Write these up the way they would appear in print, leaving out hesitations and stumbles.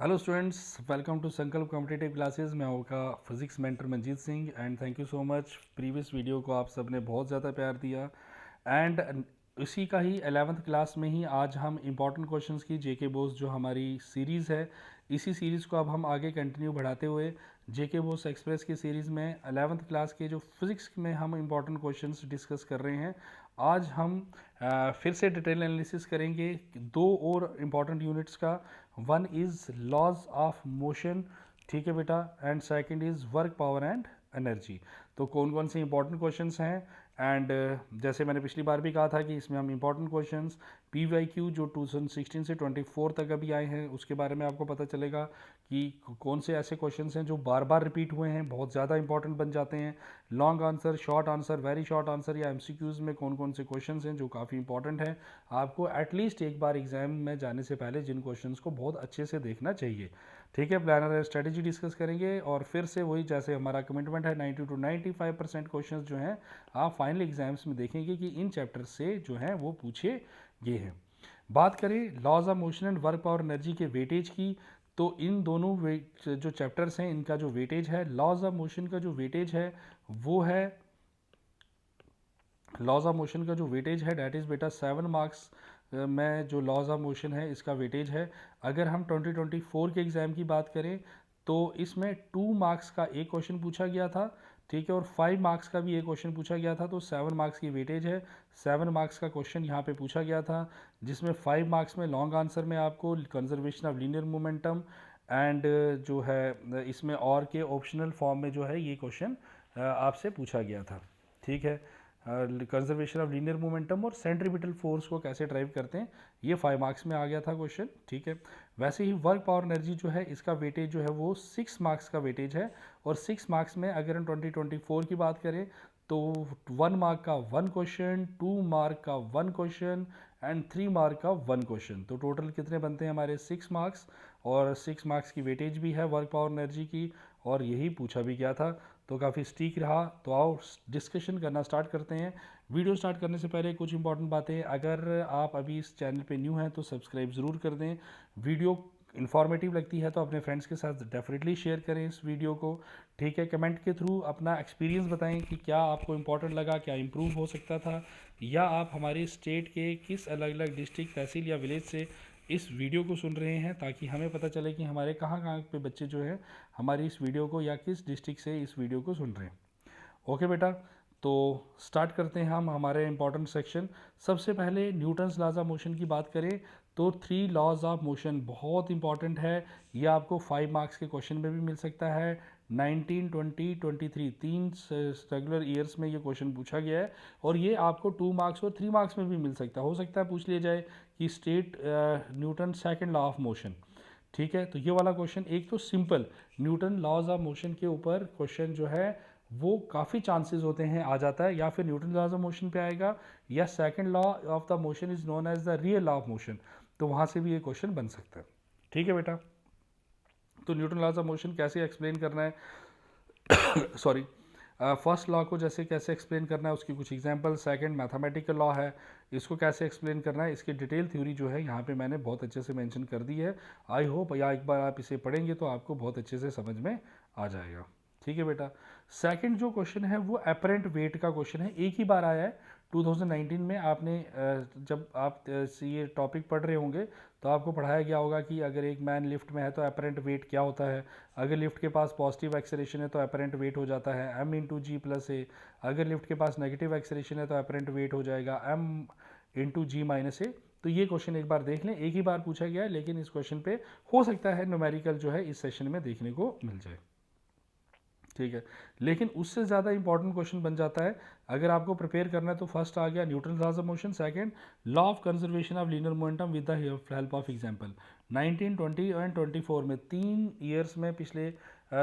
Hello students, welcome to संकल्प competitive classes. मैं आपका physics mentor Manjeet Singh and thank you so much. Previous video को आप सबने बहुत ज़्यादा प्यार दिया एंड इसी का ही 11th क्लास में ही आज हम इम्पॉर्टेंट क्वेश्चंस की जेके बोस जो हमारी सीरीज़ है, इसी सीरीज़ को अब हम आगे कंटिन्यू बढ़ाते हुए जेके बोस एक्सप्रेस की सीरीज़ में 11th क्लास के जो फिज़िक्स में हम इम्पॉर्टेंट क्वेश्चंस डिस्कस कर रहे हैं। आज हम फिर से डिटेल एनालिसिस करेंगे दो और इम्पॉर्टेंट यूनिट्स का। One is laws of motion, ठीक है बेटा, and second is work power and energy. तो कौन कौन से इंपॉर्टेंट क्वेश्चंस हैं एंड जैसे मैंने पिछली बार भी कहा था कि इसमें हम इंपॉर्टेंट क्वेश्चंस PYQ जो 2016 से 24 तक अभी आए हैं उसके बारे में आपको पता चलेगा कि कौन से ऐसे क्वेश्चंस हैं जो बार बार रिपीट हुए हैं, बहुत ज़्यादा इंपॉर्टेंट बन जाते हैं। Long answer, short answer, very short answer या MCQs में कौन कौन से क्वेश्चंस हैं जो काफ़ी इंपॉर्टेंट हैं, आपको एटलीस्ट एक बार एग्जाम में जाने से पहले जिन क्वेश्चंस को बहुत अच्छे से देखना चाहिए। ठीक है, प्लानर है, स्ट्रेटेजी डिस्कस करेंगे और फिर से वही जैसे हमारा कमिटमेंट है 90 to 95% क्वेश्चंस जो हैं आप फाइनल एग्जाम्स में देखेंगे कि इन चैप्टर से जो हैं वो पूछे गए हैं। बात करें laws of motion and work power energy के वेटेज की, तो इन दोनों जो चैप्टर्स हैं इनका जो वेटेज है, लॉज ऑफ मोशन का जो वेटेज है वो है, लॉज ऑफ मोशन का जो वेटेज है डैट इज़ बेटा 7 मार्क्स में जो लॉज ऑफ मोशन है इसका वेटेज है। अगर हम 2024 के एग्ज़ाम की बात करें तो इसमें 2 मार्क्स का एक क्वेश्चन पूछा गया था, ठीक है, और 5 मार्क्स का भी एक क्वेश्चन पूछा गया था, तो 7 मार्क्स की वेटेज है। 7 मार्क्स का क्वेश्चन यहाँ पे पूछा गया था जिसमें 5 मार्क्स में लॉन्ग आंसर में आपको conservation of linear momentum and जो है इसमें और के ऑप्शनल फॉर्म में जो है ये क्वेश्चन आपसे पूछा गया था। ठीक है, कंजर्वेशन ऑफ लीनियर मोमेंटम और सेंट्रीपिटल फोर्स को कैसे ड्राइव करते हैं, ये 5 मार्क्स में आ गया था क्वेश्चन। ठीक है, वैसे ही वर्क पावर एनर्जी जो है इसका वेटेज जो है वो 6 मार्क्स का वेटेज है और 6 मार्क्स में अगर हम 2024 की बात करें तो 1 मार्क का 1 क्वेश्चन, 2 मार्क का 1 क्वेश्चन एंड 3 मार्क का 1 क्वेश्चन, तो टोटल कितने बनते हैं हमारे 6 मार्क्स। और 6 मार्क्स की वेटेज भी है वर्क पावर एनर्जी की और यही पूछा भी गया था, तो काफ़ी स्टीक रहा। तो आओ डिस्कशन करना स्टार्ट करते हैं। वीडियो स्टार्ट करने से पहले कुछ इंपॉर्टेंट बातें, अगर आप अभी इस चैनल पे न्यू हैं तो सब्सक्राइब ज़रूर कर दें। वीडियो इन्फॉर्मेटिव लगती है तो अपने फ्रेंड्स के साथ डेफिनेटली शेयर करें इस वीडियो को। ठीक है, कमेंट के थ्रू अपना एक्सपीरियंस बताएं कि क्या आपको इंपॉर्टेंट लगा, क्या इंप्रूव हो सकता था, या आप हमारे स्टेट के किस अलग अलग डिस्ट्रिक्ट, तहसील या विलेज से इस वीडियो को सुन रहे हैं, ताकि हमें पता चले कि हमारे कहाँ कहाँ पे बच्चे जो हैं हमारी इस वीडियो को या किस डिस्ट्रिक्ट से इस वीडियो को सुन रहे हैं। ओके बेटा, तो स्टार्ट करते हैं हम हमारे इंपॉर्टेंट सेक्शन। सबसे पहले न्यूटन्स लॉज ऑफ मोशन की बात करें तो 3 लॉज ऑफ मोशन बहुत इंपॉर्टेंट है। ये आपको 5 मार्क्स के क्वेश्चन में भी मिल सकता है। 19, 20, 23 तीन रेगुलर ईयर्स में ये क्वेश्चन पूछा गया है और ये आपको 2 मार्क्स और 3 मार्क्स में भी मिल सकता है। हो सकता है पूछ लिया जाए कि state Newton second law of motion. ठीक है, तो ये वाला क्वेश्चन एक तो simple Newton laws of motion के ऊपर क्वेश्चन जो है वो काफ़ी चांसेस होते हैं आ जाता है, या फिर न्यूटन लॉज ऑफ मोशन पे आएगा या second law of the motion is known as the real law of motion, तो वहाँ से भी ये क्वेश्चन बन सकता है। ठीक है बेटा, तो न्यूटन लॉज ऑफ मोशन कैसे एक्सप्लेन करना है सॉरी, फर्स्ट लॉ को जैसे कैसे एक्सप्लेन करना है उसकी कुछ एग्जांपल, सेकंड मैथमेटिकल लॉ है इसको कैसे एक्सप्लेन करना है, इसकी डिटेल थ्योरी जो है यहाँ पे मैंने बहुत अच्छे से मेंशन कर दी है। आई होप या एक बार आप इसे पढ़ेंगे तो आपको बहुत अच्छे से समझ में आ जाएगा। ठीक है बेटा, सेकंड जो क्वेश्चन है वो अपरेंट वेट का क्वेश्चन है, एक ही बार आया है 2019 में। आपने जब आप ये टॉपिक पढ़ रहे होंगे तो आपको पढ़ाया गया होगा कि अगर एक मैन लिफ्ट में है तो अपरेंट वेट क्या होता है, अगर लिफ्ट के पास पॉजिटिव एक्सेलरेशन है तो अपरेंट वेट हो जाता है m/g+a, अगर लिफ्ट के पास नेगेटिव एक्सेलरेशन है तो अपरेंट वेट हो जाएगा m/g-a। तो ये क्वेश्चन एक बार देख लें, एक ही बार पूछा गया है, लेकिन इस क्वेश्चन पे हो सकता है न्यूमेरिकल जो है इस सेशन में देखने को मिल जाए। ठीक है, लेकिन उससे ज़्यादा इंपॉर्टेंट क्वेश्चन बन जाता है अगर आपको प्रिपेयर करना है। तो फर्स्ट आ गया Newton laws of motion, second law of conservation of linear momentum with the help of example. 19, 20 and 24 में 3 ईयर्स में पिछले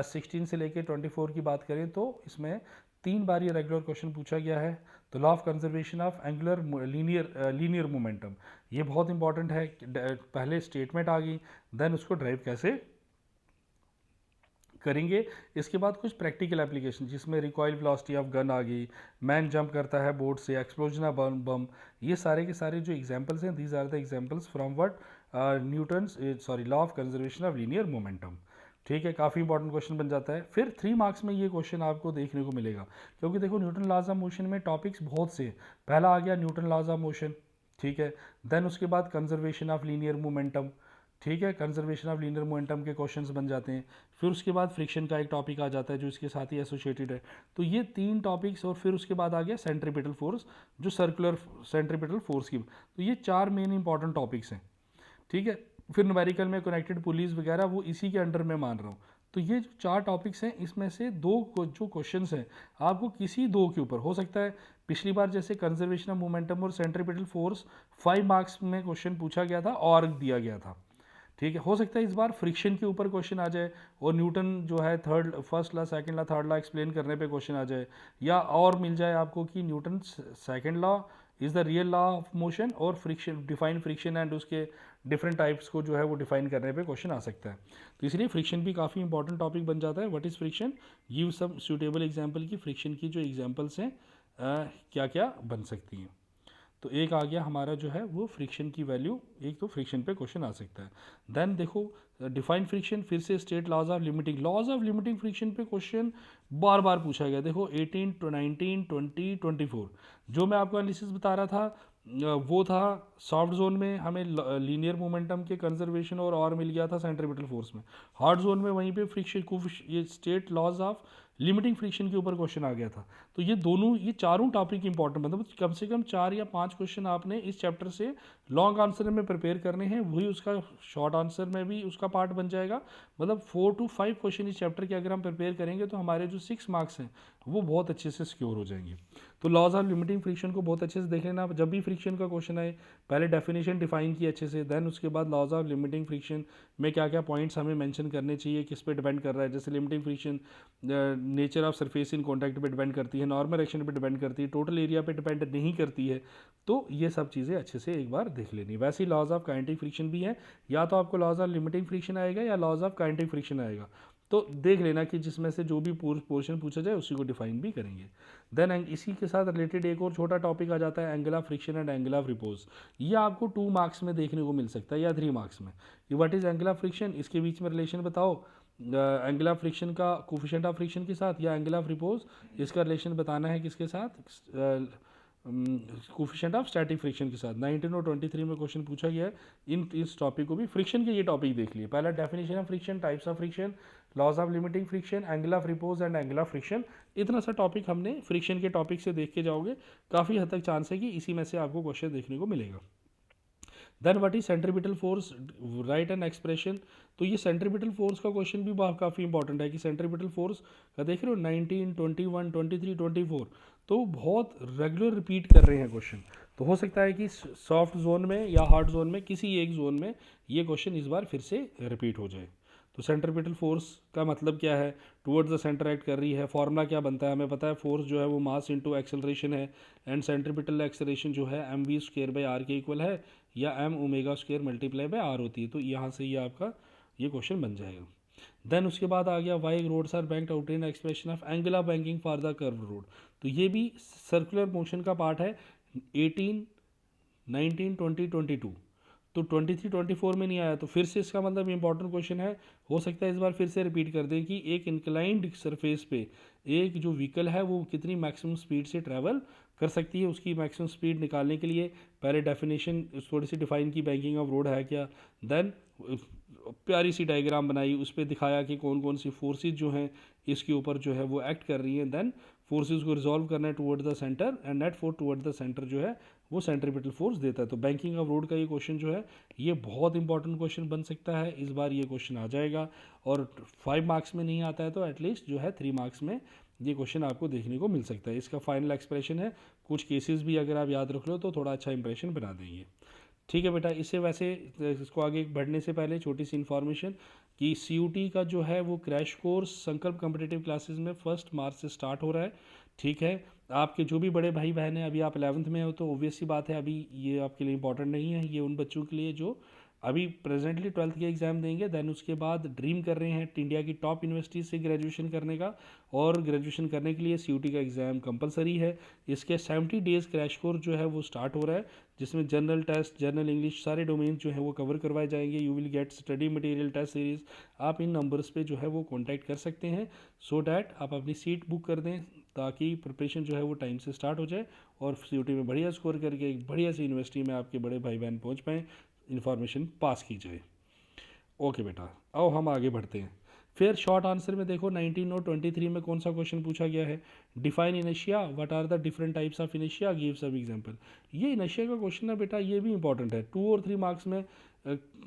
16 से लेके 24 की बात करें तो इसमें 3 बार ये रेगुलर क्वेश्चन पूछा गया है। तो law of conservation of angular linear momentum ये बहुत इंपॉर्टेंट है। पहले स्टेटमेंट आ गई, देन उसको ड्राइव कैसे करेंगे, इसके बाद कुछ प्रैक्टिकल एप्लीकेशन जिसमें रिकॉइल वेलोसिटी ऑफ गन आ गई, मैन जंप करता है बोर्ड से, एक्सप्लोजन ऑफ बम, ये सारे के सारे जो एग्जांपल्स हैं these are the examples from what law of conservation of linear momentum. ठीक है, काफ़ी इंपॉर्टेंट क्वेश्चन बन जाता है। फिर 3 मार्क्स में ये क्वेश्चन आपको देखने को मिलेगा, क्योंकि देखो न्यूटन लॉज ऑफ मोशन में टॉपिक्स बहुत से। पहला आ गया न्यूटन लॉज ऑफ मोशन, ठीक है। देन उसके बाद कंजर्वेशन ऑफ लीनियर मोमेंटम, ठीक है, कंजर्वेशन ऑफ लीनियर मोमेंटम के क्वेश्चंस बन जाते हैं। फिर उसके बाद फ्रिक्शन का एक टॉपिक आ जाता है जो इसके साथ ही एसोसिएटेड है। तो ये 3 टॉपिक्स, और फिर उसके बाद आ गया सेंट्रीपिटल फोर्स, जो सर्कुलर सेंट्रीपिटल फोर्स की। तो ये 4 मेन इंपॉर्टेंट टॉपिक्स हैं, ठीक है। फिर न्यूमेरिकल में कनेक्टेड पुलीज वगैरह वो इसी के अंडर में मान रहा हूँ। तो ये जो 4 टॉपिक्स हैं, इसमें से जो क्वेश्चंस हैं आपको किसी 2 के ऊपर हो सकता है। पिछली बार जैसे कंजर्वेशन ऑफ मोमेंटम और सेंट्रीपिटल फोर्स 5 मार्क्स में क्वेश्चन पूछा गया था और दिया गया था, ठीक है। हो सकता है इस बार फ्रिक्शन के ऊपर क्वेश्चन आ जाए और न्यूटन जो है first law, second law, third law explain करने पे क्वेश्चन आ जाए, या और मिल जाए आपको कि Newton second law is the real law of motion और फ्रिक्शन, डिफाइन फ्रिक्शन एंड उसके डिफरेंट टाइप्स को जो है वो डिफाइन करने पे क्वेश्चन आ सकता है। तो इसलिए फ्रिक्शन भी काफ़ी इंपॉर्टेंट टॉपिक बन जाता है। What is friction, give some suitable example की फ्रिक्शन की जो एग्जाम्पल्स हैं क्या क्या बन सकती हैं। तो एक आ गया हमारा जो है वो फ्रिक्शन की वैल्यू, एक तो फ्रिक्शन पे क्वेश्चन आ सकता है। देन देखो डिफाइन फ्रिक्शन, फिर से state laws of limiting friction पे क्वेश्चन बार बार पूछा गया। देखो 18 to 19 20 24 जो मैं आपको एनालिसिस बता रहा था वो था सॉफ्ट जोन में हमें लीनियर मोमेंटम के कंजर्वेशन और मिल गया था सेंट्रीपिटल फोर्स में। हार्ड जोन में वहीं पे फ्रिक्शन ये state laws of limiting friction के ऊपर क्वेश्चन आ गया था। तो ये चारों टॉपिक इंपॉर्टेंट, मतलब कम से कम 4 या 5 क्वेश्चन आपने इस चैप्टर से लॉन्ग आंसर में प्रिपेयर करने हैं, वही उसका शॉर्ट आंसर में भी उसका पार्ट बन जाएगा। मतलब 4 to 5 क्वेश्चन इस चैप्टर के अगर हम प्रिपेयर करेंगे तो हमारे जो 6 मार्क्स हैं वो बहुत अच्छे से सिक्योर हो जाएंगे। तो लॉज ऑफ लिमिटिंग फ्रिक्शन को बहुत अच्छे से देख लेना। जब भी फ्रिक्शन का क्वेश्चन आए पहले डेफिनेशन डिफाइन की अच्छे से, देन उसके बाद लॉज ऑफ लिमिटिंग फ्रिक्शन में क्या क्या पॉइंट्स हमें मेंशन करने चाहिए, किस पे डिपेंड कर रहा है। जैसे limiting friction nature of surface in contact पे डिपेंड करती है, नॉर्मल एक्शन पे डिपेंड करती है, टोटल एरिया पे डिपेंड नहीं करती है। तो ये सब चीज़ें अच्छे से एक बार देख लेनी। वैसे ही लॉज ऑफ काइनेटिक फ्रिक्शन भी है, या तो आपको लॉज ऑफ लिमिटिंग फ्रिक्शन आएगा या लॉज ऑफ काइनेटिक फ्रिक्शन आएगा। तो देख लेना कि जिसमें से जो भी पोर्शन पूछा जाए उसी को डिफाइन भी करेंगे। देन इसी के साथ रिलेटेड एक और छोटा टॉपिक आ जाता है angle of friction and angle of repose. ये आपको 2 मार्क्स में देखने को मिल सकता है या 3 मार्क्स में। कि what is angle of friction, इसके बीच में रिलेशन बताओ एंगल ऑफ फ्रिक्शन का कोफिशिएंट ऑफ फ्रिक्शन के साथ, या एंगल ऑफ रिपोज इसका रिलेशन बताना है किसके साथ, कोफिशिएंट ऑफ स्टैटिक फ्रिक्शन के साथ। 19 और 23 में क्वेश्चन पूछा गया है इस टॉपिक को भी। फ्रिक्शन के ये टॉपिक देख लिए, पहला definition of friction, types of friction, laws of limiting friction, angle of repose and angle of friction. इतना सा टॉपिक हमने फ्रिक्शन के टॉपिक से देख के जाओगे, काफ़ी हद तक चांस है कि इसी में से आपको क्वेश्चन देखने को मिलेगा। Then what is centripetal force, right an expression. तो ये सेंट्रीपिटल फोर्स का क्वेश्चन भी काफ़ी इंपॉर्टेंट है कि सेंट्रीपिटल फोर्स का देख रहे हो 19 21 23 24 तो बहुत रेगुलर रिपीट कर रहे हैं क्वेश्चन। तो हो सकता है कि सॉफ्ट जोन में या हार्ड जोन में किसी एक जोन में ये क्वेश्चन इस बार फिर से रिपीट हो जाए। तो सेंट्रीपिटल फोर्स का मतलब क्या है, टुवर्ड्स द सेंटर एक्ट कर रही है। फॉर्मूला क्या बनता है हमें पता है, फोर्स जो है वो मास इनटू एक्सेलरेशन है, एंड सेंट्रीपिटल एक्सेलरेशन जो है mv स्क्वायर बाई आर के इक्वल है, या m omega square multiply by r होती है। तो यहाँ से ये आपका ये क्वेश्चन बन जाएगा। देन उसके बाद आ गया why roads are banked out in expression of angle of banking for the curve road. तो ये भी सर्कुलर मोशन का पार्ट है। 18 19 20 22 तो 23 24 में नहीं आया, तो फिर से इसका मतलब इंपॉर्टेंट क्वेश्चन है। हो सकता है इस बार फिर से रिपीट कर दें कि एक इंक्लाइंड सरफेस पे एक जो व्हीकल है वो कितनी मैक्सिमम स्पीड से ट्रैवल कर सकती है। उसकी मैक्सिमम स्पीड निकालने के लिए पहले डेफिनेशन थोड़ी सी डिफाइन की बैंकिंग ऑफ रोड है क्या, देन प्यारी सी डायग्राम बनाई, उस पर दिखाया कि कौन कौन सी फोर्सेज जो हैं इसके ऊपर जो है वो एक्ट कर रही हैं। देन फोर्सेज को रिजॉल्व करना है toward the centre, and net force toward the centre जो है वो सेंट्रीपिटल फोर्स देता है। तो बैंकिंग ऑफ रोड का ये क्वेश्चन जो है ये बहुत इंपॉर्टेंट क्वेश्चन बन सकता है। इस बार ये क्वेश्चन आ जाएगा, और 5 मार्क्स में नहीं आता है तो एटलीस्ट जो है 3 मार्क्स में ये क्वेश्चन आपको देखने को मिल सकता है। इसका फाइनल एक्सप्रेशन है, कुछ केसेस भी अगर आप याद रख लो तो थोड़ा अच्छा इंप्रेशन बना देंगे। ठीक है बेटा, इससे वैसे इसको आगे बढ़ने से पहले छोटी सी इन्फॉर्मेशन कि CUT का जो है वो क्रैश कोर्स संकल्प कॉम्पिटिटिव क्लासेस में 1 मार्च से स्टार्ट हो रहा है। ठीक है, आपके जो भी बड़े भाई बहन हैं, अभी आप 11th में हो तो ऑब्वियस सी बात है अभी ये आपके लिए इंपॉर्टेंट नहीं है, ये उन बच्चों के लिए जो अभी प्रेजेंटली 12th के एग्ज़ाम देंगे, देन उसके बाद ड्रीम कर रहे हैं इंडिया की टॉप यूनिवर्सिटी से ग्रेजुएशन करने का, और ग्रेजुएशन करने के लिए CUT का एग्ज़ाम कंपलसरी है। इसके 70 डेज़ क्रैश कोर्स जो है वो स्टार्ट हो रहा है, जिसमें जनरल टेस्ट, जनरल इंग्लिश, सारे डोमेन जो है वो कवर करवाए जाएंगे। You will get study material, test series. आप इन नंबर्स पे जो है वो कांटेक्ट कर सकते हैं, सो डैट आप अपनी सीट बुक कर दें, ताकि प्रिपरेशन जो है वो टाइम से स्टार्ट हो जाए और CUT में बढ़िया स्कोर करके एक बढ़िया सी यूनिवर्सिटी में आपके बड़े भाई बहन पहुंच पाएँ, इन्फॉर्मेशन पास की जाए। ओके बेटा, आओ हम आगे बढ़ते हैं। फिर शॉर्ट आंसर में देखो 19 और 23 में कौन सा क्वेश्चन पूछा गया है। Define inertia, what are the different types of inertia, give some example. ये इनर्शिया का क्वेश्चन है बेटा, ये भी इंपॉर्टेंट है। 2 और 3 मार्क्स में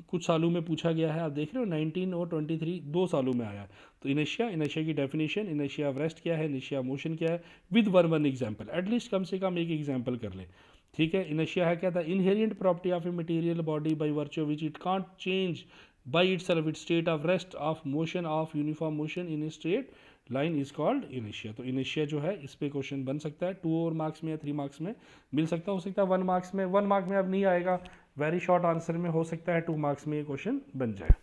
कुछ सालों में पूछा गया है। आप देख रहे हो 19 और 23 दो सालों में आया है। तो इनर्शिया, इनर्शिया की डेफिनेशन, इनर्शिया ऑफ रेस्ट क्या है, इनर्शिया मोशन क्या है, विद वन एग्जाम्पल, एटलीस्ट कम से कम एक एग्जाम्पल कर ले। ठीक है, इनर्शिया है क्या था, inherent property of a material body by virtue which it can't change by itself its state of rest of motion of uniform motion in a straight line is called inertia। तो inertia जो है इस पे question बन सकता है 2 और marks में या 3 मार्क्स में मिल सकता, हो सकता है 1 मार्क्स में, 1 मार्क में अब नहीं आएगा, वेरी शॉर्ट आंसर में हो सकता है 2 मार्क्स में ये क्वेश्चन बन जाए।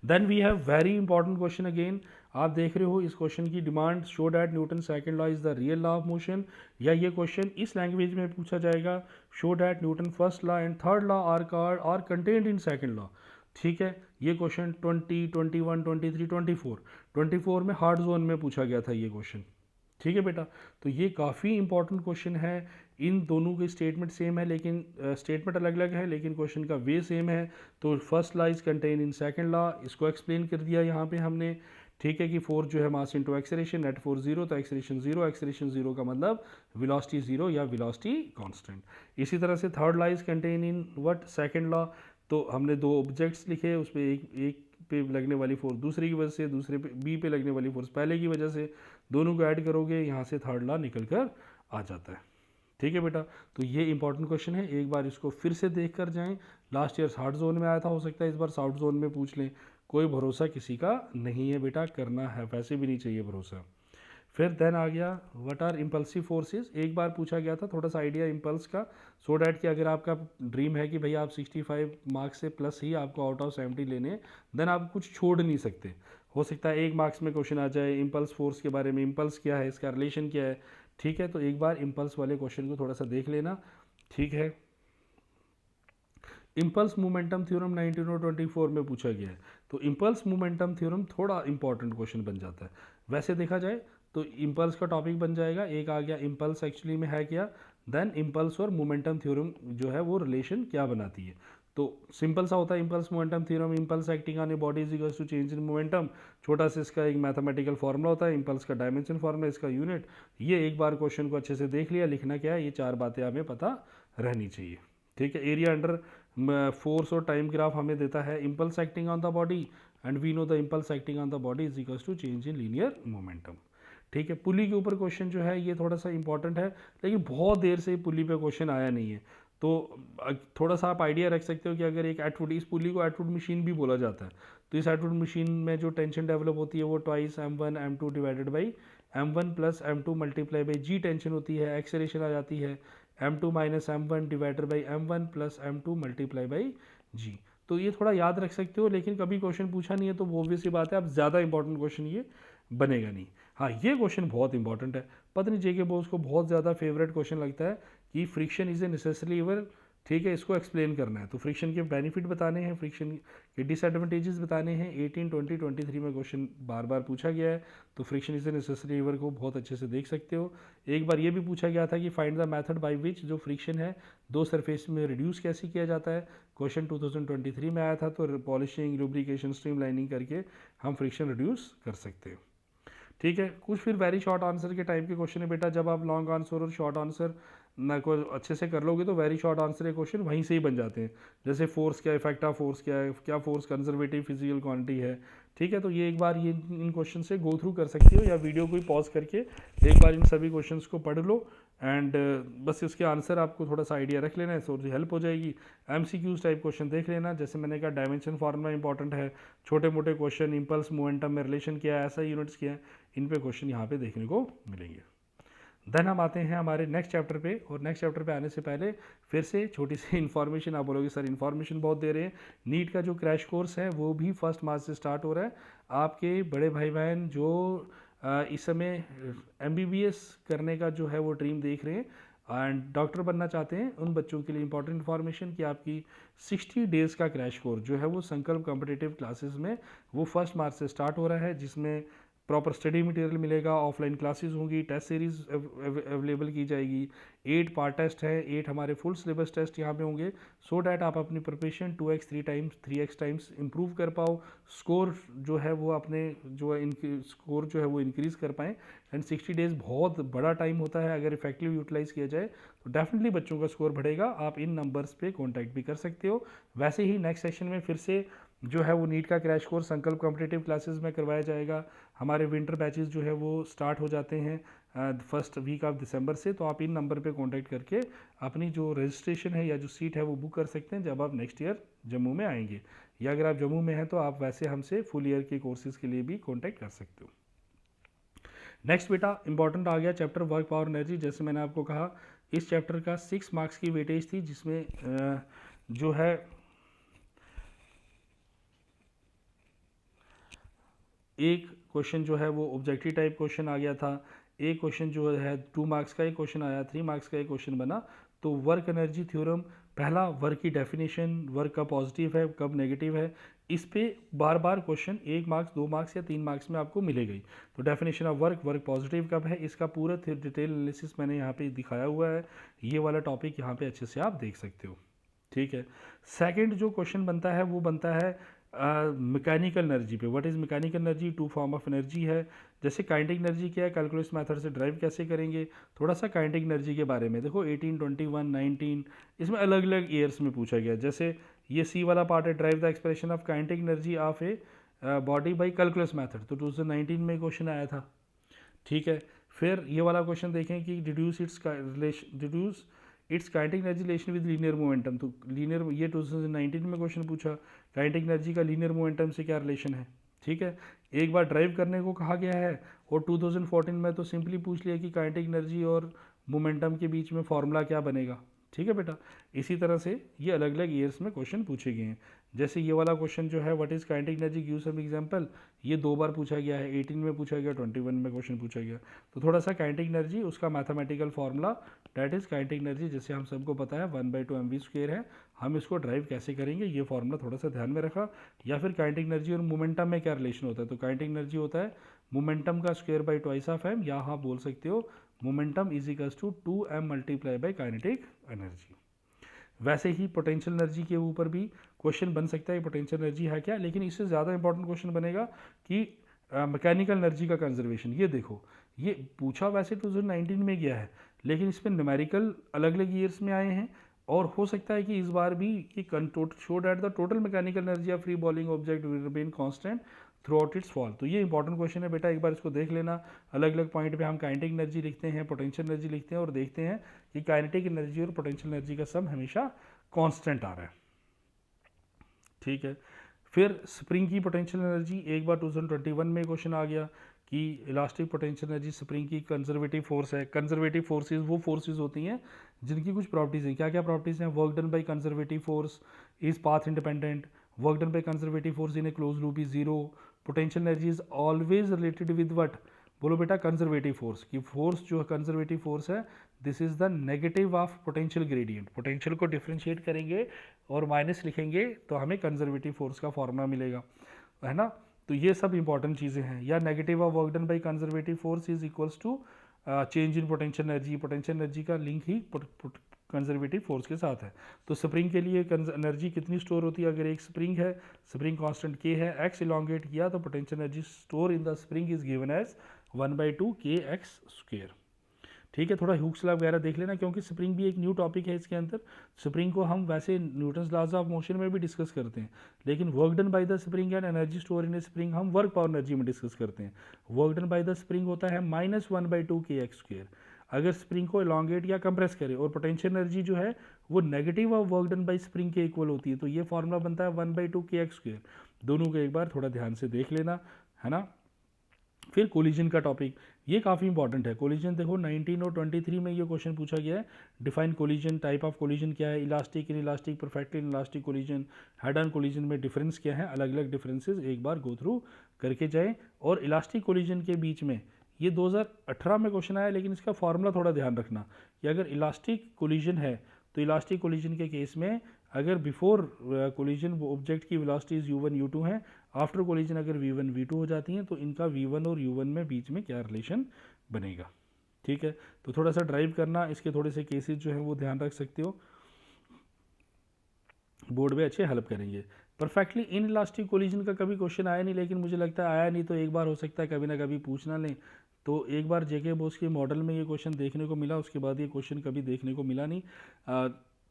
Then we have very important question again. आप देख रहे हो इस क्वेश्चन की demand, show that Newton second law is the real law of motion, या ये क्वेश्चन इस लैंग्वेज में पूछा जाएगा, show that Newton first law and third law are contained in second law. ठीक है, ये क्वेश्चन 20, 21, 23, 24 में हार्ड जोन में पूछा गया था ये क्वेश्चन। ठीक है बेटा, तो ये काफ़ी इंपॉर्टेंट क्वेश्चन है। इन दोनों की स्टेटमेंट सेम है, लेकिन स्टेटमेंट अलग अलग है, लेकिन क्वेश्चन का वे सेम है। तो first law is contain in second law, इसको एक्सप्लेन कर दिया यहाँ पे हमने। ठीक है कि फोर्स जो है mass into acceleration, net force zero, तो एक्सेलरेशन जीरो का मतलब वेलोसिटी जीरो या वेलोसिटी कांस्टेंट। इसी तरह से third law is contain in what, second law. तो हमने दो ऑब्जेक्ट्स लिखे, उस पर एक पे लगने वाली फोर्स दूसरे की वजह से, दूसरे पे बी पे लगने वाली फोर्स पहले की वजह से, दोनों को ऐड करोगे यहाँ से थर्ड लॉ निकल कर आ जाता है। ठीक है बेटा, तो ये इंपॉर्टेंट क्वेश्चन है, एक बार इसको फिर से देख कर जाएँ। लास्ट ईयर हार्ड जोन में आया था, हो सकता है इस बार सॉफ्ट जोन में पूछ लें, कोई भरोसा किसी का नहीं है बेटा, करना है वैसे भी नहीं चाहिए भरोसा। फिर देन आ गया व्हाट आर इम्पल्सिव फोर्सेस, एक बार पूछा गया था थोड़ा सा आइडिया इम्पल्स का, सो डैट कि अगर आपका ड्रीम है कि भाई आप 65 मार्क्स से प्लस ही आपको आउट ऑफ 70 लेने, देन आप कुछ छोड़ नहीं सकते। हो सकता है 1 मार्क्स में क्वेश्चन आ जाए इम्पल्स फोर्स के बारे में, इम्पल्स क्या है, इसका रिलेशन क्या है। ठीक है, तो एक बार इम्पल्स वाले क्वेश्चन को थोड़ा सा देख लेना। ठीक है, इम्पल्स मोमेंटम थ्योरम 19 और 24 में पूछा गया है, तो इम्पल्स मोमेंटम थ्योरम थोड़ा इंपॉर्टेंट क्वेश्चन बन जाता है। वैसे देखा जाए तो इम्पल्स का टॉपिक बन जाएगा, एक आ गया इम्पल्स एक्चुअली में है क्या, देन इम्पल्स और मोमेंटम थ्योरम जो है वो रिलेशन क्या बनाती है। तो सिंपल सा होता है impulse momentum theorem, impulse acting on a body is equals to change in momentum. छोटा सा इसका एक मैथमेटिकल फॉर्मूला होता है, इम्पल्स का डायमेंशन फॉर्मूला, इसका यूनिट। ये एक बार क्वेश्चन को अच्छे से देख लिया, लिखना क्या है, ये 4 बातें हमें पता रहनी चाहिए। ठीक है, एरिया अंडर फोर्स और टाइम ग्राफ हमें देता है impulse acting on the body, and we know the impulse acting on the body is equals to change in linear momentum. ठीक है, पुली के ऊपर क्वेश्चन जो है ये थोड़ा सा इंपॉर्टेंट है, लेकिन बहुत देर से पुली पे क्वेश्चन आया नहीं है, तो थोड़ा सा आप आइडिया रख सकते हो कि अगर एक एटवुड, इस पुली को एटवुड मशीन भी बोला जाता है, तो इस एटवुड मशीन में जो टेंशन डेवलप होती है वो twice m1 m2 divided by m1 plus m2 multiply by g tension होती है, एक्सेलरेशन आ जाती है m2 minus m1 divided by m1 plus m2 multiply by g. तो ये थोड़ा याद रख सकते हो, लेकिन कभी क्वेश्चन पूछा नहीं है तो ऑब्वियस सी बात है अब ज़्यादा इंपॉर्टेंट क्वेश्चन ये बनेगा नहीं। हाँ, ये क्वेश्चन बहुत इंपॉर्टेंट है, पता नहीं जेके बोस को बहुत ज़्यादा फेवरेट क्वेश्चन लगता है कि friction is a necessary evil. ठीक है, इसको एक्सप्लेन करना है, तो फ्रिक्शन के बेनिफिट बताने हैं, फ्रिक्शन के डिसएडवांटेजेस बताने हैं। 18, 20, 23 में क्वेश्चन बार बार पूछा गया है, तो friction is a necessary evil को बहुत अच्छे से देख सकते हो। एक बार ये भी पूछा गया था कि find the method by which जो फ्रिक्शन है दो सरफेस में रिड्यूस कैसे किया जाता है, क्वेश्चन 2023 में आया था। तो पॉलिशिंग, लुब्रिकेशन, स्ट्रीमलाइनिंग करके हम फ्रिक्शन रिड्यूस कर सकते हैं। ठीक है, कुछ फिर वेरी शॉर्ट आंसर के टाइप के क्वेश्चन है बेटा, जब आप लॉन्ग आंसर और शॉर्ट आंसर ना को अच्छे से कर लोगे तो वेरी शॉर्ट आंसर के क्वेश्चन वहीं से ही बन जाते हैं। जैसे फोर्स क्या है, इफेक्ट ऑफ फोर्स क्या है, क्या फोर्स कंजर्वेटिव फिजिकल क्वांटिटी है। ठीक है, तो ये एक बार ये इन क्वेश्चन से गो थ्रू कर सकते हो, या वीडियो को ही पॉज करके एक बार इन सभी क्वेश्चन को पढ़ लो, एंड बस इसके आंसर आपको थोड़ा सा आइडिया रख लेना है, थोड़ी हेल्प हो जाएगी। MCQs टाइप क्वेश्चन देख लेना, जैसे मैंने कहा डायमेंशन फार्मूला इंपॉर्टेंट है, छोटे मोटे क्वेश्चन, इम्पल्स मोमेंटम में रिलेशन क्या है, ऐसा यूनिट्स क्या है, इन पे क्वेश्चन यहाँ पे देखने को मिलेंगे। देन हम आते हैं हमारे नेक्स्ट चैप्टर पे, और नेक्स्ट चैप्टर पे आने से पहले फिर से छोटी सी इन्फॉर्मेशन। आप बोलोगे सर इन्फॉर्मेशन बहुत दे रहे हैं। नीट का जो क्रैश कोर्स है वो भी 1 मार्च से स्टार्ट हो रहा है। आपके बड़े भाई बहन जो इस समय MBBS करने का जो है वो ड्रीम देख रहे हैं एंड डॉक्टर बनना चाहते हैं, उन बच्चों के लिए इंपॉर्टेंट इन्फॉर्मेशन कि आपकी 60 डेज़ का क्रैश कोर्स जो है वो संकल्प कॉम्पिटिटिव क्लासेस में वो 1 मार्च से स्टार्ट हो रहा है, जिसमें प्रॉपर स्टडी मटेरियल मिलेगा, ऑफलाइन क्लासेस होंगी, टेस्ट सीरीज अवेलेबल की जाएगी, 8 पार्ट टेस्ट है, 8 हमारे फुल सिलेबस टेस्ट यहाँ पे होंगे, सो डैट आप अपनी preparation 2x 3 times 3x times improve कर पाओ, स्कोर जो है वो अपने जो स्कोर जो है वो इंक्रीज़ कर पाएँ। एंड 60 डेज़ बहुत बड़ा टाइम होता है, अगर इफेक्टिव यूटिलाइज़ किया जाए तो डेफिनेटली बच्चों का स्कोर बढ़ेगा। आप इन नंबर्स पे कॉन्टैक्ट भी कर सकते हो। वैसे ही नेक्स्ट सेशन में फिर से जो है वो नीट का क्रैश कोर्स संकल्प कॉम्पिटिटिव क्लासेस में करवाया जाएगा। हमारे विंटर बैचेस जो है वो स्टार्ट हो जाते हैं फर्स्ट वीक ऑफ दिसंबर से, तो आप इन नंबर पे कांटेक्ट करके अपनी जो रजिस्ट्रेशन है या जो सीट है वो बुक कर सकते हैं जब आप नेक्स्ट ईयर जम्मू में आएंगे, या अगर आप जम्मू में हैं तो आप वैसे हमसे फुल ईयर के कोर्सेज़ के लिए भी कॉन्टैक्ट कर सकते हो। नेक्स्ट बेटा इंपॉर्टेंट आ गया चैप्टर वर्क पावर एनर्जी। जैसे मैंने आपको कहा इस चैप्टर का 6 मार्क्स की वेटेज थी, जिसमें जो है एक क्वेश्चन जो है वो ऑब्जेक्टिव टाइप क्वेश्चन आ गया था, एक क्वेश्चन जो है 2 मार्क्स का एक क्वेश्चन आया, 3 मार्क्स का एक क्वेश्चन बना। तो वर्क एनर्जी थ्योरम, पहला वर्क की डेफिनेशन, वर्क कब पॉजिटिव है कब नेगेटिव है, इस पे बार बार क्वेश्चन 1 मार्क्स 2 मार्क्स या 3 मार्क्स में आपको मिलेगा। तो definition of work, work positive कब है, इसका पूरा डिटेल एनालिसिस मैंने यहाँ पे दिखाया हुआ है। ये वाला टॉपिक यहाँ पे अच्छे से आप देख सकते हो। ठीक है। सेकंड जो क्वेश्चन बनता है वो बनता है मैकेनिकल एनर्जी पे। What is mechanical energy, 2 form of energy है। जैसे काइनेटिक एनर्जी क्या है, कैलकुलस मेथड से ड्राइव कैसे करेंगे, थोड़ा सा काइनेटिक एनर्जी के बारे में देखो। 18, 21, 19 इसमें अलग अलग ईयर्स में पूछा गया। जैसे ये सी वाला पार्ट है, drive the expression of kinetic energy of a body by calculus method, तो 2019 में क्वेश्चन आया था। ठीक है। फिर ये वाला क्वेश्चन देखें कि deduce it's kinetic energy relation with linear momentum, तो लीनियर ये 2019 में क्वेश्चन पूछा, काइनेटिक एनर्जी का लीनियर मोमेंटम से क्या रिलेशन है। ठीक है। एक बार ड्राइव करने को कहा गया है, और 2014 में तो सिंपली पूछ लिया कि काइनेटिक एनर्जी और मोमेंटम के बीच में फॉर्मूला क्या बनेगा। ठीक है बेटा। इसी तरह से ये अलग अलग ईयर्स में क्वेश्चन पूछे गए हैं। जैसे ये वाला क्वेश्चन जो है what is kinetic energy, give some example, ये 2 बार पूछा गया है, 18 में पूछा गया, 21 में क्वेश्चन पूछा गया। तो थोड़ा सा काइनेटिक एनर्जी, उसका mathematical formula, that is kinetic energy, जैसे हम सबको पता है 1/2 mv² है, हम इसको ड्राइव कैसे करेंगे ये फॉर्मूला थोड़ा सा ध्यान में रखा। या फिर काइनेटिक एनर्जी और मोमेंटम में क्या रिलेशन होता है, तो काइनेटिक एनर्जी होता है मोमेंटम का square by twice of m, या आप बोल सकते हो momentum is equals to 2m multiply by kinetic energy. वैसे ही पोटेंशियल एनर्जी के ऊपर भी क्वेश्चन बन सकता है, पोटेंशियल एनर्जी है क्या, लेकिन इससे ज़्यादा इंपॉर्टेंट क्वेश्चन बनेगा कि मैकेनिकल एनर्जी का कंजर्वेशन। ये देखो, ये पूछा वैसे 2019 में गया है, लेकिन इस पर न्यूमेरिकल अलग अलग ईयर्स में आए हैं, और हो सकता है कि इस बार भी कि show that the total mechanical energy of free bowling object will remain constant through out it's fall. तो ये इंपॉर्टेंट क्वेश्चन है बेटा, एक बार इसको देख लेना। अलग अलग पॉइंट पे हम काइनेटिक एनर्जी लिखते हैं, पोटेंशियल एनर्जी लिखते हैं, और देखते हैं कि काइनेटिक एनर्जी और पोटेंशियल एनर्जी का सम हमेशा कांस्टेंट आ रहा है। ठीक है। फिर स्प्रिंग की पोटेंशियल एनर्जी, एक बार 2021 में क्वेश्चन आ गया कि इलास्टिक पोटेंशियल एनर्जी स्प्रिंग की कंजर्वेटिव फोर्स है। कंजर्वेटिव फोर्सेज वो फोर्सेज होती हैं जिनकी कुछ प्रॉपर्टीज़ हैं। क्या क्या प्रॉपर्टीज़ हैं, work done by conservative force is path independent, work done by conservative force in A close loop is zero, potential energy is always related with what, बोलो बेटा कंजर्वेटिव फोर्स की फोर्स जो है conservative force है, this is the negative of potential gradient. Potential को differentiate करेंगे और minus लिखेंगे तो हमें कंजर्वेटिव फोर्स का फॉर्मूला मिलेगा, है ना। तो ये सब इंपॉर्टेंट चीज़ें हैं। या negative of work done by conservative force is equals to change in potential energy, potential energy का लिंक ही कंजर्वेटिव फोर्स के साथ है। तो स्प्रिंग के लिए एनर्जी कितनी स्टोर होती है, अगर एक स्प्रिंग है, स्प्रिंग कांस्टेंट के है, एक्स इलोंगेट किया तो potential energy stored in the spring is given as 1/2 kx²। ठीक है। थोड़ा हुक्स लॉ वगैरह देख लेना, क्योंकि स्प्रिंग भी एक न्यू टॉपिक है इसके अंदर। स्प्रिंग को हम वैसे न्यूटन्स लॉज ऑफ मोशन में भी डिस्कस करते हैं, लेकिन work done by the spring and energy stored in A spring हम वर्क पावर एनर्जी में डिस्कस करते हैं। Work done by the spring होता है -1/2 kx², अगर स्प्रिंग को इलांगेट या कंप्रेस करे, और पोटेंशियल एनर्जी जो है वो negative of work done by spring के इक्वल होती है, तो ये फॉर्मूला बनता है 1/2 kx²। दोनों को एक बार थोड़ा ध्यान से देख लेना, है ना। फिर कोलिजन का टॉपिक, ये काफ़ी इंपॉर्टेंट है। कोलिजन देखो 19 और 23 में ये क्वेश्चन पूछा गया है। Define collision, type of collision क्या है, elastic, in elastic, perfectly in elastic collision, head on collision में डिफरेंस क्या है, अलग अलग डिफरेंसेस एक बार गो थ्रू करके जाए। और इलास्टिक कोलिजन के बीच में ये 2018 में क्वेश्चन आया, लेकिन इसका फॉर्मूला थोड़ा ध्यान रखना कि अगर इलास्टिक कोलिजन है तो इलास्टिक कोलिजन के केस में अगर बिफोर कोलिजन ऑब्जेक्ट की वेलोसिटीज u1 u2 हैं, आफ्टर कोलिजन अगर v1 v2 हो जाती हैं, तो इनका v1 और u1 में बीच में क्या रिलेशन बनेगा। ठीक है, तो थोड़ा सा ड्राइव करना, इसके थोड़े से केसेस जो हैं वो ध्यान रख सकते हो, बोर्ड में अच्छे हेल्प करेंगे। परफेक्टली इन इलास्टिक कोलिजन का कभी क्वेश्चन आया नहीं, लेकिन मुझे लगता है आया नहीं तो एक बार हो सकता है कभी ना कभी पूछना लें। तो एक बार जेके बोस के मॉडल में ये क्वेश्चन देखने को मिला, उसके बाद ये क्वेश्चन कभी देखने को मिला नहीं।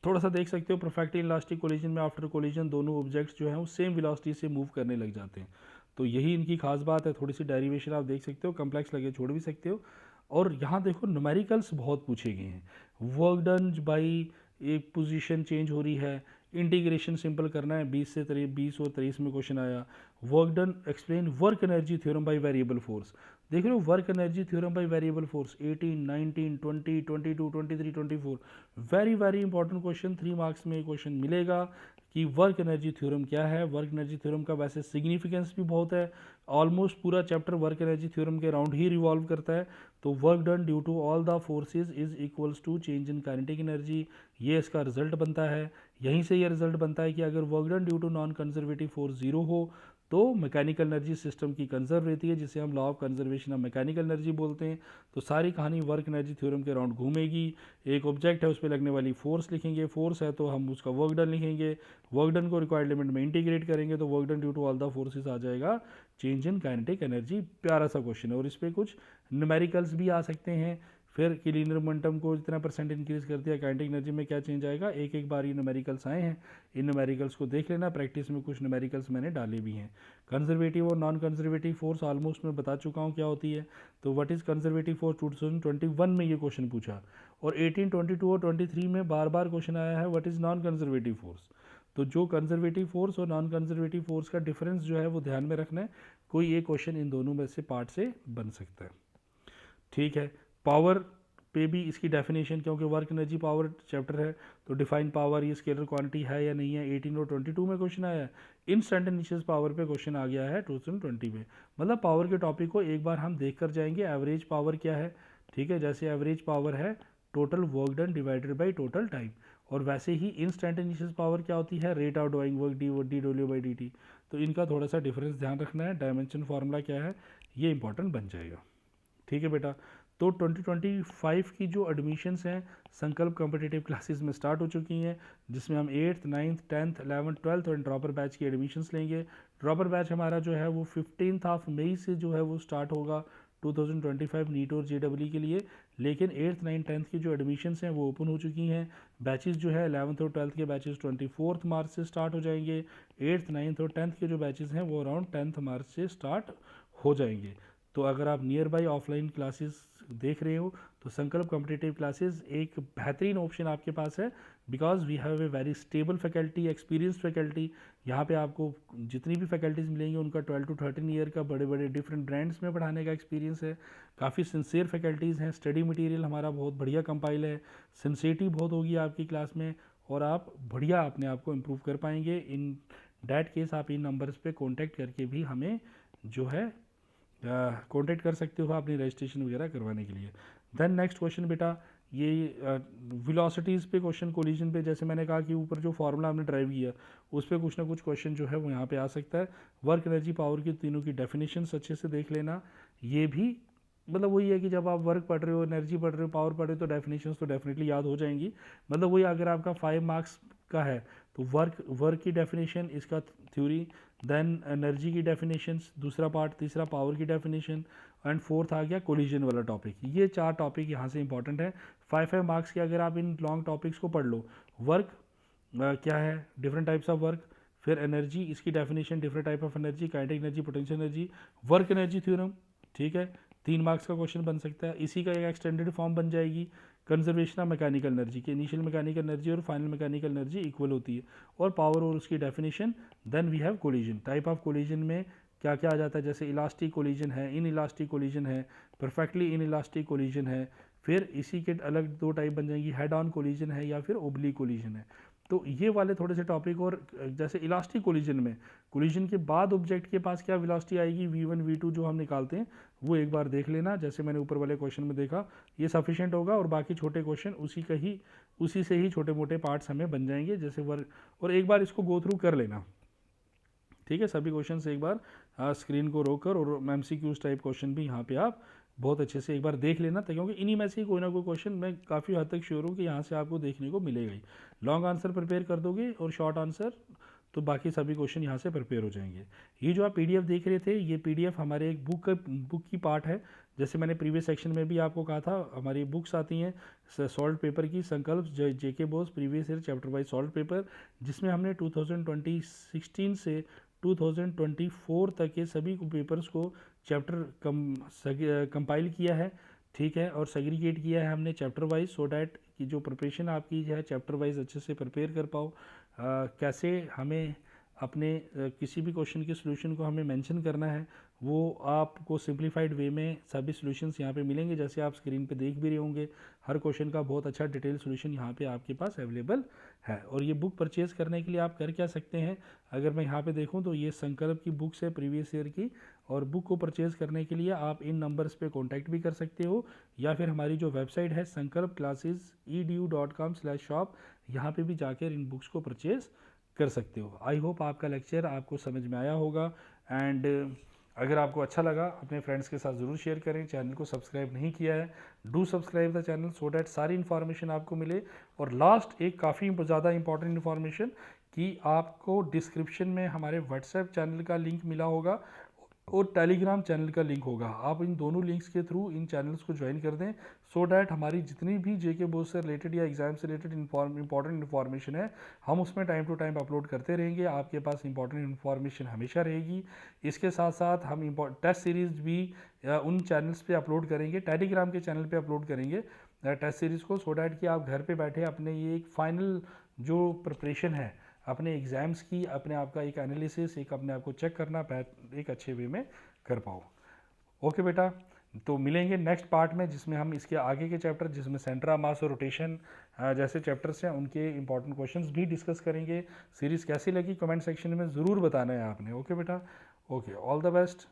थोड़ा सा देख सकते हो, परफेक्टली इलास्टिक कोलिजन में आफ्टर कोलिजन दोनों ऑब्जेक्ट्स जो हैं वो सेम वेलोसिटी से मूव करने लग जाते हैं। तो यही इनकी खास बात है। थोड़ी सी डेरिवेशन आप देख सकते हो, कम्प्लेक्स लगे छोड़ भी सकते हो। और यहाँ देखो न्यूमेरिकल्स बहुत पूछे गए हैं। वर्क डन बाई, एक पोजीशन चेंज हो रही है, इंटीग्रेशन सिंपल करना है, 20 से 20 और 23 में क्वेश्चन आया। Work done explain work energy theorem by variable force, देख रहे हो work energy theorem by variable force 18, 19, 20, 22, 23, 24, very very important question. 3 marks में क्वेश्चन मिलेगा कि वर्क एनर्जी थ्योरम क्या है। वर्क एनर्जी थ्योरम का वैसे सिग्निफिकेंस भी बहुत है, ऑलमोस्ट पूरा चैप्टर वर्क एनर्जी थ्योरम के अराउंड ही रिवॉल्व करता है। तो work done due to all the forces is equals to change in kinetic energy, ये इसका रिजल्ट बनता है। यहीं से ये रिजल्ट बनता है कि अगर work done due to non conservative force 0 हो तो मैकेनिकल एनर्जी सिस्टम की कंजर्व रहती है, जिसे हम law of conservation of mechanical energy बोलते हैं। तो सारी कहानी वर्क एनर्जी थ्योरम के अराउंड घूमेगी। एक ऑब्जेक्ट है, उस पर लगने वाली फोर्स लिखेंगे, फोर्स है तो हम उसका वर्क डन लिखेंगे, वर्क डन को रिक्वायर्ड लिमिट में इंटीग्रेट करेंगे तो work done due to all the forces आ जाएगा चेंज इन काइनेटिक एनर्जी। प्यारा सा क्वेश्चन है, और इस पर कुछ न्यूमेरिकल्स भी आ सकते हैं। फिर कि लीनियर मोमेंटम को इतना परसेंट इंक्रीज कर दिया, काइनेटिक एनर्जी में क्या चेंज आएगा, एक एक बार ये न्यूमेरिकल्स आए हैं। इन न्यूमेरिकल्स को देख लेना, प्रैक्टिस में कुछ न्यूमेरिकल्स मैंने डाले भी हैं। कंजर्वेटिव और नॉन कंजर्वेटिव फोर्स ऑलमोस्ट मैं बता चुका हूँ क्या होती है। तो व्हाट इज़ कंजर्वेटिव फोर्स 2021 में ये क्वेश्चन पूछा, और 18, 22 और 23 में बार बार क्वेश्चन आया है what is non conservative force. तो जो कंजर्वेटिव फोर्स और नॉन कंजर्वेटिव फोर्स का डिफरेंस जो है वो ध्यान में रखना है, कोई एक क्वेश्चन इन दोनों में से पार्ट से बन सकता है। ठीक है, पावर पे भी इसकी डेफिनेशन, क्योंकि वर्क एनर्जी पावर चैप्टर है तो डिफाइन पावर ये स्केलर क्वांटिटी है या नहीं है, 18 और 22 में क्वेश्चन आया है। इंस्टेंटेनियस पावर पे क्वेश्चन आ गया है 2020 में। मतलब पावर के टॉपिक को एक बार हम देख कर जाएंगे। एवरेज पावर क्या है, ठीक है, जैसे एवरेज पावर है total work done divided by total time, और वैसे ही इंस्टेंटेनियस पावर क्या होती है, rate of doing work D W by D T. तो इनका थोड़ा सा डिफरेंस ध्यान रखना है। डायमेंशन फार्मूला क्या है ये इंपॉर्टेंट बन जाएगा। ठीक है बेटा, तो 2025 की जो एडमिशन्स हैं संकल्प कॉम्पिटिटिव क्लासेस में स्टार्ट हो चुकी हैं, जिसमें हम 8th 9th 10th 11th 12th और ड्रॉपर बैच की एडमिशन्स लेंगे। ड्रॉपर बैच हमारा जो है वो 15 मई से जो है वो स्टार्ट होगा 2025 नीट और जेडब्ल्यू के लिए। लेकिन 8th 9th 10th की जो एडमिशन्स हैं वो ओपन हो चुकी हैं। बैचेस जो है 11th और 12th के बैचेस 24 मार्च से स्टार्ट हो जाएंगे। 8th 9th और 10th के जो बैचेस हैं वो अराउंड 10th मार्च से स्टार्ट हो जाएंगे। तो अगर आप नियर बाई ऑफलाइन क्लासेस देख रहे हो तो संकल्प कॉम्पिटिटिव क्लासेस एक बेहतरीन ऑप्शन आपके पास है, because we have a very stable faculty, experience faculty. यहाँ पे आपको जितनी भी फैकल्टीज़ मिलेंगी उनका 12 to 13 ईयर का बड़े बड़े डिफरेंट ब्रांड्स में पढ़ाने का एक्सपीरियंस है। काफ़ी सिंसियर फैकल्टीज़ हैं, स्टडी मटेरियल हमारा बहुत बढ़िया कंपाइल है, सिंसियरिटी बहुत होगी आपकी क्लास में, और आप बढ़िया अपने आप को इम्प्रूव कर पाएंगे। इन डैट केस आप इन नंबर्स पे कांटेक्ट करके भी हमें जो है कांटेक्ट कर सकते हो अपनी रजिस्ट्रेशन वगैरह करवाने के लिए। देन नेक्स्ट क्वेश्चन बेटा, ये वेलोसिटीज़ पे क्वेश्चन, कोलिजन पे, जैसे मैंने कहा कि ऊपर जो फार्मूला हमने ड्राइव किया उस पर कुछ ना कुछ क्वेश्चन जो है वो यहाँ पे आ सकता है। वर्क एनर्जी पावर की तीनों की डेफिनेशंस अच्छे से देख लेना। ये भी मतलब वही है कि जब आप वर्क पढ़ रहे हो, एनर्जी पढ़ रहे हो, पावर पढ़ रहे हो तो डेफिनेशंस तो डेफिनेटली याद हो जाएंगी। मतलब वही अगर आपका 5 मार्क्स का है तो वर्क की डेफिनेशन, इसका थ्योरी, देन एनर्जी की डेफिनेशंस दूसरा पार्ट, तीसरा पावर की डेफिनेशन, एंड फोर्थ आ गया कोलिजन वाला टॉपिक। ये 4 टॉपिक यहाँ से इंपॉर्टेंट है। 5 मार्क्स के अगर आप इन लॉन्ग टॉपिक्स को पढ़ लो, वर्क क्या है, डिफरेंट टाइप्स ऑफ वर्क, फिर एनर्जी, इसकी definition, different type of energy, kinetic energy, potential energy, work energy theorem, ठीक है, 3 मार्क्स का क्वेश्चन बन सकता है। इसी का एक एक्सटेंडेड फॉर्म बन जाएगी कंजर्वेशन ऑफ मैकेनिकल एनर्जी की, इनिशियल मैकेनिकल एनर्जी और फाइनल मैकेनिकल एनर्जी इक्वल होती है, और पावर और उसकी definition. Then we have collision, type of collision में क्या क्या आ जाता है, जैसे इलास्टिक कोलिजन है, इन इलास्टिक कोलिजन है, परफेक्टली इन इलास्टिक कोलिजन है। फिर इसी के अलग दो टाइप बन जाएंगी, हेड ऑन कोलिजन है या फिर ओब्लिक कोलिजन है। तो ये वाले थोड़े से टॉपिक, और जैसे इलास्टिक कोलिजन में कोलिजन के बाद ऑब्जेक्ट के पास क्या वेलोसिटी आएगी, v1 v2 जो हम निकालते हैं, वो एक बार देख लेना। जैसे मैंने ऊपर वाले क्वेश्चन में देखा, ये सफिशिएंट होगा, और बाकी छोटे क्वेश्चन उसी से ही छोटे मोटे पार्ट्स हमें बन जाएंगे जैसे वर्क, और एक बार इसको गो थ्रू कर लेना। ठीक है, सभी क्वेश्चन से एक बार स्क्रीन को रोककर, और एमसीक्यूज टाइप क्वेश्चन भी यहाँ पे आप बहुत अच्छे से एक बार देख लेना, क्योंकि इन्हीं में से ही कोई ना कोई क्वेश्चन मैं काफ़ी हद तक श्योर हूँ कि यहाँ से आपको देखने को मिलेगा ही। लॉन्ग आंसर प्रिपेयर कर दोगे और शॉर्ट आंसर, तो बाकी सभी क्वेश्चन यहाँ से प्रिपेयर हो जाएंगे। ये जो आप पीडीएफ देख रहे थे, ये पीडीएफ हमारे एक बुक की पार्ट है। जैसे मैंने प्रीवियस सेक्शन में भी आपको कहा था, हमारी बुक्स आती हैं सॉल्व पेपर की, Sankalp JK BOSE previous year chapter wise solve paper, जिसमें हमने 2016 से 2024 तक के सभी पेपर्स को चैप्टर कंपाइल किया है। ठीक है, और सेग्रीगेट किया है हमने चैप्टर वाइज, सो डैट कि जो प्रिपरेशन आपकी है चैप्टर वाइज अच्छे से प्रिपेयर कर पाओ। कैसे हमें अपने किसी भी क्वेश्चन के सोल्यूशन को हमें मेंशन करना है, वो आपको सिंप्लीफाइड वे में सभी सॉल्यूशंस यहाँ पे मिलेंगे, जैसे आप स्क्रीन पे देख भी रहे होंगे। हर क्वेश्चन का बहुत अच्छा डिटेल सॉल्यूशन यहाँ पे आपके पास अवेलेबल है। और ये बुक परचेज करने के लिए आप कर क्या सकते हैं, अगर मैं यहाँ पे देखूँ तो ये संकल्प की बुक्स है प्रीवियस ईयर की, और बुक को परचेज़ करने के लिए आप इन नंबर्स पे कांटेक्ट भी कर सकते हो, या फिर हमारी जो वेबसाइट है संकल्प क्लासेस edu.com/shop, यहाँ पे भी जाकर इन बुक्स को परचेज़ कर सकते हो। आई होप आपका लेक्चर आपको समझ में आया होगा, एंड अगर आपको अच्छा लगा अपने फ्रेंड्स के साथ ज़रूर शेयर करें। चैनल को सब्सक्राइब नहीं किया है, do subscribe the channel so that सारी इन्फॉर्मेशन आपको मिले। और लास्ट एक काफ़ी ज़्यादा इंपॉर्टेंट इन्फॉर्मेशन, कि आपको डिस्क्रिप्शन में हमारे व्हाट्सएप चैनल का लिंक मिला होगा और टेलीग्राम चैनल का लिंक होगा। आप इन दोनों लिंक्स के थ्रू इन चैनल्स को ज्वाइन कर दें, सो डैट हमारी जितनी भी जेके बोर्ड से रिलेटेड या एग्जाम से रिलेटेड इंपॉर्टेंट इन्फॉर्मेशन है, हम उसमें टाइम टू टाइम अपलोड करते रहेंगे। आपके पास इंपॉर्टेंट इन्फॉर्मेशन हमेशा रहेगी। इसके साथ साथ हम टेस्ट सीरीज़ भी उन चैनल्स पे अपलोड करेंगे, टेलीग्राम के चैनल पे अपलोड करेंगे टेस्ट सीरीज़ को, सो डैट कि आप घर पे बैठे अपने ये एक फाइनल जो प्रिपरेशन है अपने एग्ज़ाम्स की, अपने आप का एक एनालिसिस, एक अपने आप को चेक करना एक अच्छे वे में कर पाओ। ओके बेटा, तो मिलेंगे नेक्स्ट पार्ट में, जिसमें हम इसके आगे के चैप्टर, जिसमें सेंट्रा मास और रोटेशन जैसे चैप्टर्स हैं, उनके इंपॉर्टेंट क्वेश्चंस भी डिस्कस करेंगे। सीरीज़ कैसी लगी कमेंट सेक्शन में ज़रूर बताना है आपने। ओके बेटा, ओके, ऑल द बेस्ट।